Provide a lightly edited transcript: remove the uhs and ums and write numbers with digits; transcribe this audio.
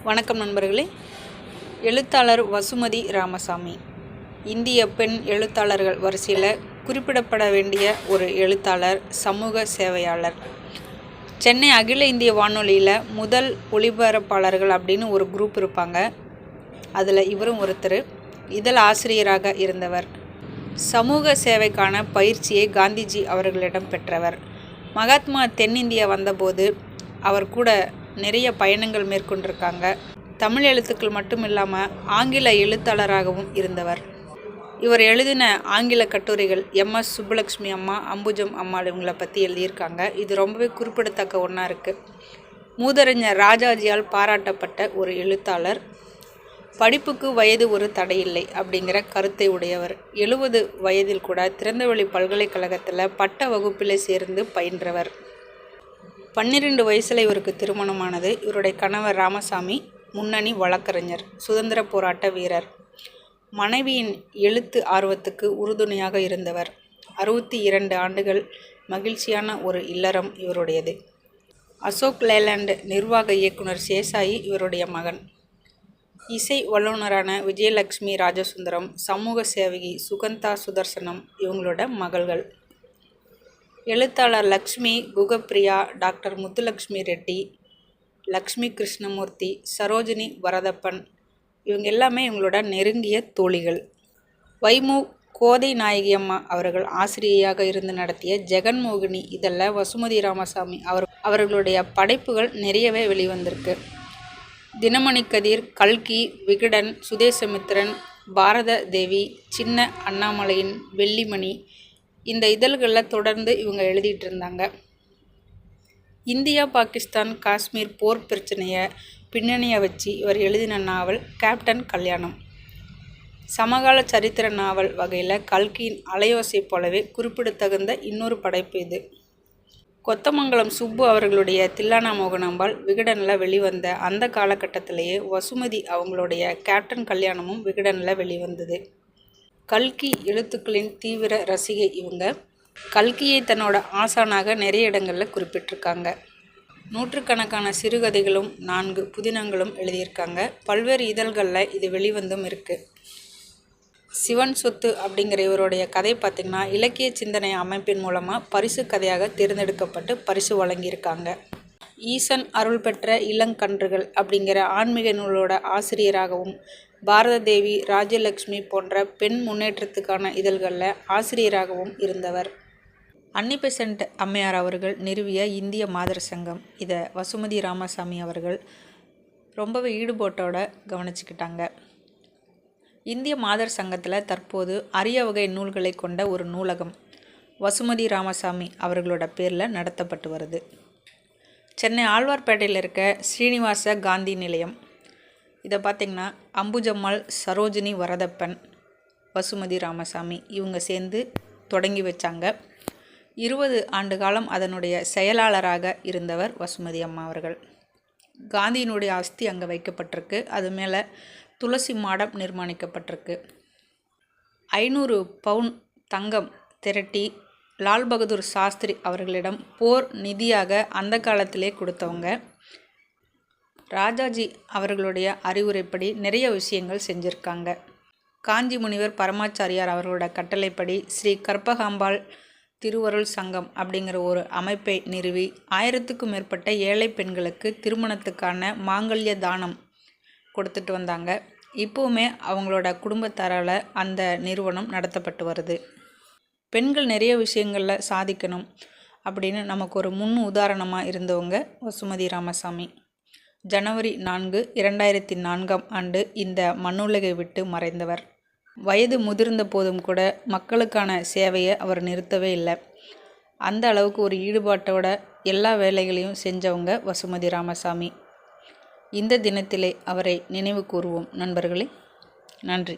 வணக்கம் நண்பர்களே. எழுத்தாளர் வசுமதி ராமசாமி இந்திய பெண் எழுத்தாளர்கள் வரிசையில் குறிப்பிடப்பட வேண்டிய ஒரு எழுத்தாளர், சமூக சேவையாளர். சென்னை அகில இந்திய வானொலியில் முதல் ஒளிபரப்பாளர்கள் அப்படின்னு ஒரு குரூப் இருப்பாங்க. அதில் இவரும் ஒருத்தர். இதழ் ஆசிரியராக இருந்தவர். சமூக சேவைக்கான பயிற்சியை காந்திஜி அவர்களிடம் பெற்றவர். மகாத்மா தென்னிந்தியா வந்தபோது அவர் கூட நிறைய பயணங்கள் மேற்கொண்டிருக்காங்க. தமிழ் எழுத்துக்கள் மட்டும் இல்லாமல் ஆங்கில எழுத்தாளராகவும் இருந்தவர். இவர் எழுதின ஆங்கில கட்டுரைகள் MS சுப்புலக்ஷ்மி அம்மா, அம்புஜம் அம்மாள் இவங்களை பற்றி எழுதியிருக்காங்க. இது ரொம்பவே குறிப்பிடத்தக்க ஒன்றா இருக்குது. மூதறிஞர் ராஜாஜியால் பாராட்டப்பட்ட ஒரு எழுத்தாளர். படிப்புக்கு வயது ஒரு தடையில்லை அப்படிங்கிற கருத்தை உடையவர். 70 வயதில் கூட திறந்தவெளி பல்கலைக்கழகத்தில் பட்ட வகுப்பில் சேர்ந்து பயின்றவர். 12 வயசில் இவருக்கு திருமணமானது. இவருடைய கணவர் ராமசாமி முன்னணி வழக்கறிஞர், சுதந்திர போராட்ட வீரர். மனைவியின் எழுத்து ஆர்வத்துக்கு உறுதுணையாக இருந்தவர். 62 ஆண்டுகள் மகிழ்ச்சியான ஒரு இல்லறம் இவருடையது. அசோக் லேலண்ட் நிர்வாக இயக்குனர் சேசாயி இவருடைய மகன். இசை வல்லுநரான விஜயலட்சுமி ராஜசுந்தரம், சமூக சேவகி சுகந்தா சுதர்சனம் இவங்களோட மகள்கள். எழுத்தாளர் லக்ஷ்மி குகப்பிரியா, டாக்டர் முத்துலக்ஷ்மி ரெட்டி, லக்ஷ்மி கிருஷ்ணமூர்த்தி, சரோஜினி வரதப்பன் இவங்க எல்லாமே இவங்களோட நெருங்கிய தோழிகள். வைமு கோதை நாயகியம்மா அவர்கள் ஆசிரியையாக இருந்து நடத்திய ஜெகன்மோகினி இதழில் வசுமதி ராமசாமி அவர்களுடைய படைப்புகள் நிறையவே வெளிவந்திருக்கு. தினமணி கதிர், கல்கி, விகடன், சுதேசமித்திரன், பாரத தேவி, சின்ன அண்ணாமலையின் வெள்ளிமணி இந்த இதழ்களில் தொடர்ந்து இவங்க எழுதிட்டு இருந்தாங்க. இந்தியா பாகிஸ்தான் காஷ்மீர் போர் பிரச்சனையை பின்னணியை வச்சு இவர் எழுதின நாவல் கேப்டன் கல்யாணம். சமகால சரித்திர நாவல் வகையில் கல்கியின் அலையோசை போலவே குறிப்பிடத்தகுந்த இன்னொரு படைப்பு இது. கொத்தமங்கலம் சுப்பு அவர்களுடைய தில்லானா மோகனாம்பாள் விகடனில் வெளிவந்த அந்த காலகட்டத்திலேயே வசுமதி அவங்களுடைய கேப்டன் கல்யாணமும் விகடனில் வெளிவந்தது. கல்கி எழுத்துக்களின் தீவிர ரசிகை இவங்க. கல்கியை தன்னோட ஆசானாக நிறைய இடங்களில் குறிப்பிட்டிருக்காங்க. நூற்றுக்கணக்கான சிறுகதைகளும் 4 புதினங்களும் எழுதியிருக்காங்க. பல்வேறு இதழ்களில் இது வெளிவந்தும் இருக்குது. சிவன் சொத்து அப்படிங்கிற இவருடைய கதை பார்த்திங்கன்னா இலக்கிய சிந்தனை அமைப்பின் மூலமாக பரிசு கதையாக தேர்ந்தெடுக்கப்பட்டு பரிசு வழங்கியிருக்காங்க. ஈசன் அருள் பெற்ற இளங்கன்றுகள் அப்படிங்கிற ஆன்மீக நூலோட ஆசிரியராகவும், பாரத தேவி, ராஜலக்ஷ்மி போன்ற பெண் முன்னேற்றத்துக்கான இதழ்களில் ஆசிரியராகவும் இருந்தவர். அன்னி பெசன்ட் அம்மையார் அவர்கள் நிறுவிய இந்திய மாதர் சங்கம், இதை வசுமதி ராமசாமி அவர்கள் ரொம்பவே ஈடுபாட்டோட கவனிச்சுக்கிட்டாங்க. இந்திய மாதர் சங்கத்தில் தற்போது அரிய வகை நூல்களை கொண்ட ஒரு நூலகம் வசுமதி ராமசாமி அவர்களோட பேரில் நடத்தப்பட்டு வருது. சென்னை ஆழ்வார்பேட்டையில் இருக்க ஸ்ரீனிவாச காந்தி நிலையம், இதை பார்த்திங்கன்னா அம்புஜம்மாள், சரோஜினி வரதப்பன், வசுமதி ராமசாமி இவங்க சேர்ந்து தொடங்கி வச்சாங்க. 20 ஆண்டு காலம் அதனுடைய செயலாளராக இருந்தவர் வசுமதி அம்மா அவர்கள். காந்தியினுடைய அஸ்தி அங்கே வைக்கப்பட்டிருக்கு. அது மேலே துளசி மாடம் நிர்மாணிக்கப்பட்டிருக்கு. 500 பவுன் தங்கம் திரட்டி லால் பகதூர் சாஸ்திரி அவர்களிடம் போர் நிதியாக அந்த காலத்திலே கொடுத்தவங்க. ராஜாஜி அவர்களுடைய அறிவுரைப்படி நிறைய விஷயங்கள் செஞ்சுருக்காங்க. காஞ்சி முனிவர் பரமாச்சாரியார் அவர்களோட கட்டளைப்படி ஸ்ரீ கற்பகாம்பாள் திருவருள் சங்கம் அப்படிங்கிற ஒரு அமைப்பை நிறுவி 1000க்கும் மேற்பட்ட ஏழை பெண்களுக்கு திருமணத்துக்கான மாங்கல்ய தானம் கொடுத்துட்டு வந்தாங்க. இப்போவுமே அவங்களோட குடும்பத்தாரால் அந்த நிறுவனம் நடத்தப்பட்டு வருது. பெண்கள் நிறைய விஷயங்களில் சாதிக்கணும் அப்படின்னு நமக்கு ஒரு முன் உதாரணமாக இருந்தவங்க வசுமதி ராமசாமி. ஜனவரி 4, 2004 ஆண்டு இந்த மண்ணுலகை விட்டு மறைந்தவர். வயது முதிர்ந்த போதும் கூட மக்களுக்கான சேவையை அவர் நிறுத்தவே இல்லை. அந்த அளவுக்கு ஒரு ஈடுபாட்டோட எல்லா வேலைகளையும் செஞ்சவங்க வசுமதி ராமசாமி. இந்த தினத்திலே அவரை நினைவு கூறுவோம் நண்பர்களே. நன்றி.